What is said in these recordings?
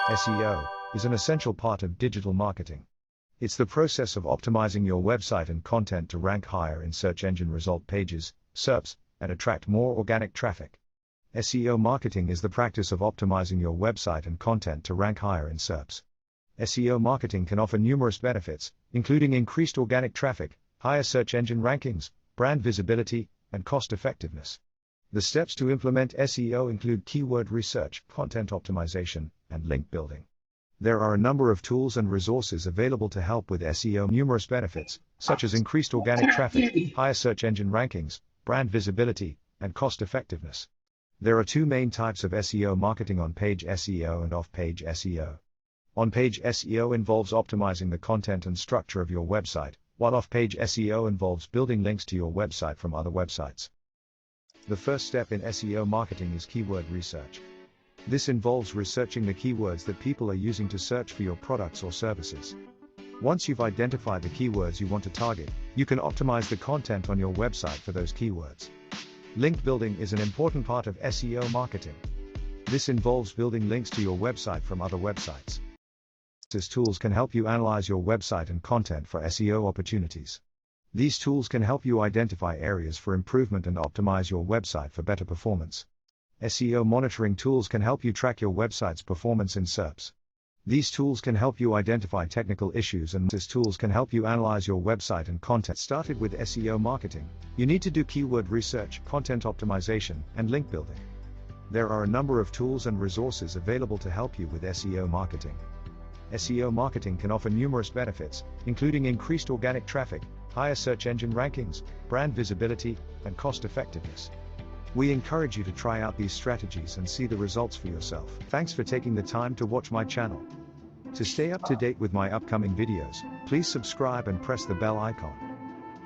SEO is an essential part of digital marketing. It's the process of optimizing your website and content to rank higher in search engine result pages, SERPs, and attract more organic traffic. SEO marketing is the practice of optimizing your website and content to rank higher in SERPs. SEO marketing can offer numerous benefits, including increased organic traffic, higher search engine rankings, brand visibility, and cost effectiveness. The steps to implement SEO include keyword research, content optimization, and link building. There are a number of tools and resources available to help with SEO. Numerous benefits, such as increased organic traffic, higher search engine rankings, brand visibility, and cost effectiveness. There are two main types of SEO marketing: on-page SEO and off-page SEO. On-page SEO involves optimizing the content and structure of your website, while off-page SEO involves building links to your website from other websites. The first step in SEO marketing is keyword research. This involves researching the keywords that people are using to search for your products or services. Once you've identified the keywords you want to target, you can optimize the content on your website for those keywords. Link building is an important part of SEO marketing. This involves building links to your website from other websites. These tools can help you analyze your website and content for SEO opportunities. These tools can help you identify areas for improvement and optimize your website for better performance. SEO monitoring tools can help you track your website's performance in SERPs. These tools can help you identify technical issues, and these tools can help you analyze your website and content. Started with SEO marketing, you need to do keyword research, content optimization, and link building. There are a number of tools and resources available to help you with SEO marketing. SEO marketing can offer numerous benefits, including increased organic traffic, higher search engine rankings, brand visibility, and cost effectiveness. We encourage you to try out these strategies and see the results for yourself. Thanks for taking the time to watch my channel. To stay up to date with my upcoming videos, please subscribe and press the bell icon.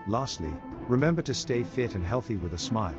Lastly, remember to stay fit and healthy with a smile.